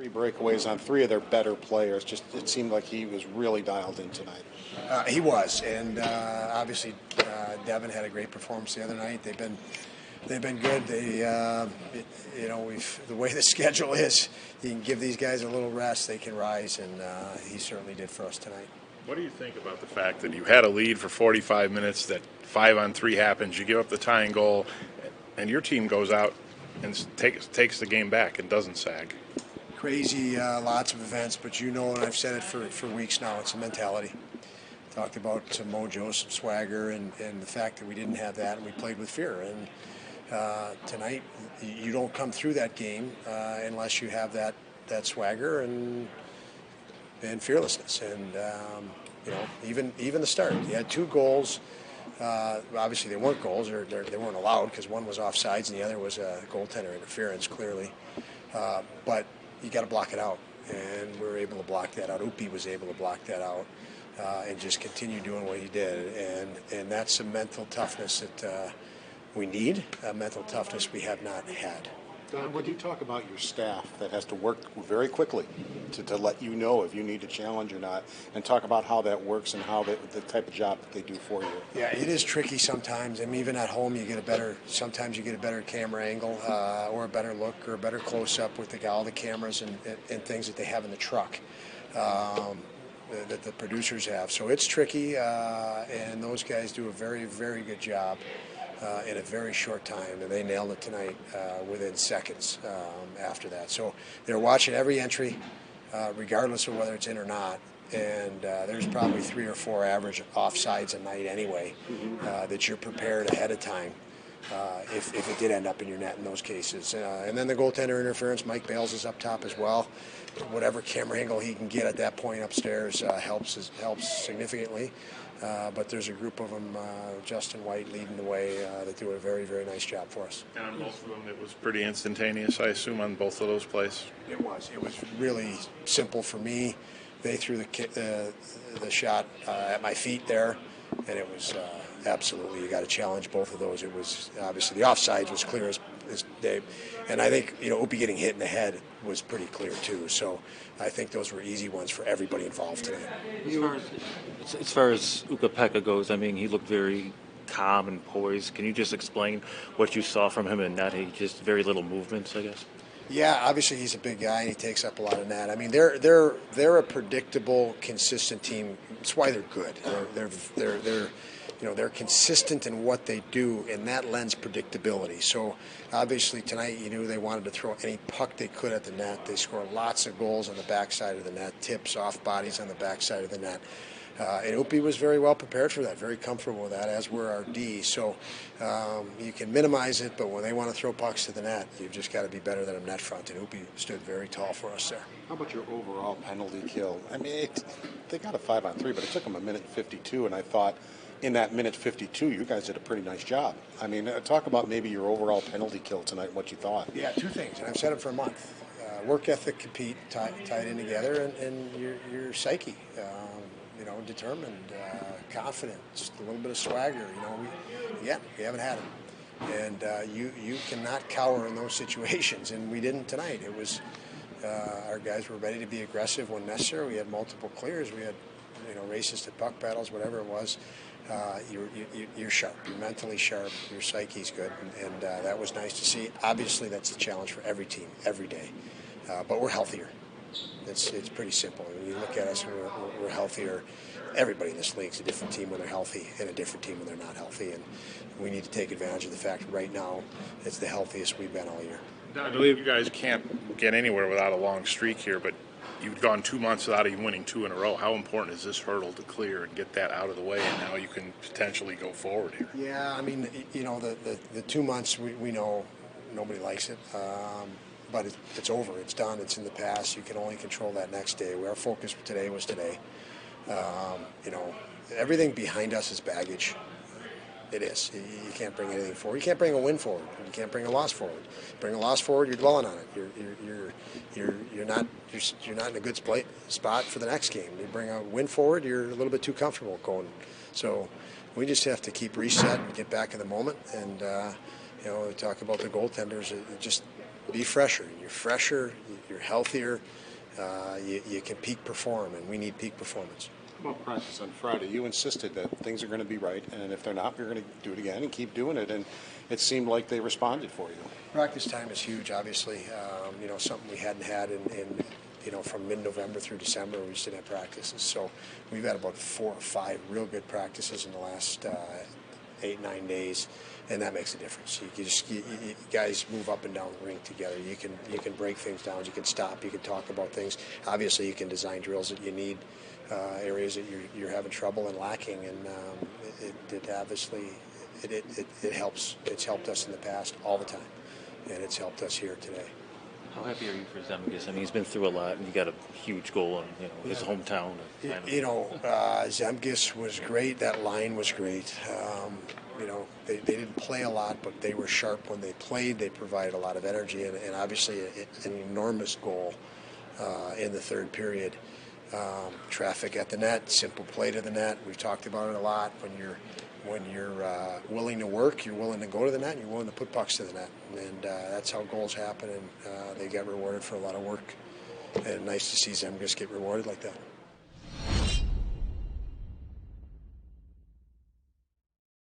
Three breakaways on three of their better players. Just it seemed like he was really dialed in tonight. He was, and obviously Devin had a great performance the other night. They've been good. The way the schedule is, you can give these guys a little rest, they can rise, and he certainly did for us tonight. What do you think about the fact that you had a lead for 45 minutes, that 5-on-3 happens, you give up the tying goal, and your team goes out and takes the game back and doesn't sag? Crazy, lots of events, but and I've said it for weeks now, it's a mentality. Talked about some mojo, some swagger, and the fact that we didn't have that, and we played with fear. And tonight, you don't come through that game unless you have that swagger and fearlessness. And even the start, you had two goals. Obviously, they weren't goals; they weren't allowed because one was offsides and the other was a goaltender interference, clearly. But you got to block it out, and we were able to block that out. Upi was able to block that out. And just continue doing what he did. And that's some mental toughness that we need, a mental toughness we have not had. Don, would you talk about your staff that has to work very quickly to let you know if you need a challenge or not, and talk about how that works and how the type of job that they do for you? Yeah, it is tricky sometimes. I mean, even at home, sometimes you get a better camera angle or a better look or a better close-up with all the cameras and things that they have in the truck. That the producers have. So it's tricky, and those guys do a very, very good job in a very short time, and they nailed it tonight within seconds after that. So they're watching every entry, regardless of whether it's in or not, and there's probably 3 or 4 average offsides a night anyway that you're prepared ahead of time if it did end up in your net in those cases. And then the goaltender interference, Mike Bales is up top as well. Whatever camera angle he can get at that point upstairs helps significantly. But there's a group of them, Justin White leading the way, that do a very, very nice job for us. And on both of them, it was pretty instantaneous, I assume, on both of those plays? It was. It was really simple for me. They threw the shot at my feet there, and it was absolutely, you got to challenge both of those. It was obviously the offsides was clear as day, and I think Upi getting hit in the head was pretty clear too. So I think those were easy ones for everybody involved tonight. As far as Ukko-Pekka goes, I mean, he looked very calm and poised. Can you just explain what you saw from him in net? He just very little movements, I guess. Yeah, obviously he's a big guy and he takes up a lot of net. I mean, they're a predictable, consistent team. That's why they're good. They're consistent in what they do, and that lends predictability. So obviously tonight you knew they wanted to throw any puck they could at the net. They score lots of goals on the backside of the net, tips, off bodies on the backside of the net. And Upi was very well prepared for that, very comfortable with that, as were our D. So you can minimize it, but when they want to throw pucks to the net, you've just got to be better than them net front, and Upi stood very tall for us there. How about your overall penalty kill? I mean, they got a 5-on-3, but it took them a minute and 52, and I thought in that minute 52, you guys did a pretty nice job. I mean, talk about maybe your overall penalty kill tonight, what you thought. Yeah, two things, and I've said it for a month. Work ethic, compete, tied in together, and your psyche. Determined, confident, just a little bit of swagger. We haven't had it, and you cannot cower in those situations, and we didn't tonight. It was our guys were ready to be aggressive when necessary. We had multiple clears. We had races to puck battles, whatever it was. You're sharp. You're mentally sharp. Your psyche's good, and that was nice to see. Obviously, that's the challenge for every team, every day. But we're healthier. It's pretty simple. When you look at us, we're healthier. Everybody in this league is a different team when they're healthy and a different team when they're not healthy. And we need to take advantage of the fact that right now it's the healthiest we've been all year. I believe you guys can't get anywhere without a long streak here, but you've gone 2 months without even winning 2 in a row. How important is this hurdle to clear and get that out of the way, and now you can potentially go forward here? Yeah, I mean, the 2 months, we know nobody likes it. But it's over. It's done. It's in the past. You can only control that next day. Our focus for today was today. Everything behind us is baggage. It is. You can't bring anything forward. You can't bring a win forward. You can't bring a loss forward. Bring a loss forward, you're dwelling on it. You're not in a good spot for the next game. You bring a win forward, you're a little bit too comfortable going. So we just have to keep reset and get back in the moment. And we talk about the goaltenders. Just be fresher. You're fresher. You're healthier, you can peak perform, and we need peak performance. How about practice on Friday? You insisted that things are going to be right, and if they're not, you're going to do it again and keep doing it. And it seemed like they responded for you. Practice time is huge, obviously. Something we hadn't had from mid-November through December. We just didn't have practices. So we've had about 4 or 5 real good practices in the last 8-9 days, and that makes a difference. You guys move up and down the rink together. You can break things down. You can stop. You can talk about things. Obviously, you can design drills that you need, areas that you're having trouble and lacking, and it obviously it helps. It's helped us in the past all the time, and it's helped us here today. How happy are you for Zemgus? I mean, he's been through a lot, and you got a huge goal in his hometown. Zemgus was great. That line was great. They didn't play a lot, but they were sharp when they played. They provided a lot of energy, and obviously an enormous goal in the third period. Traffic at the net, simple play to the net. We've talked about it a lot. When you're willing to work, you're willing to go to the net, and you're willing to put pucks to the net, and that's how goals happen. And they get rewarded for a lot of work, and nice to see Zemgus get rewarded like that.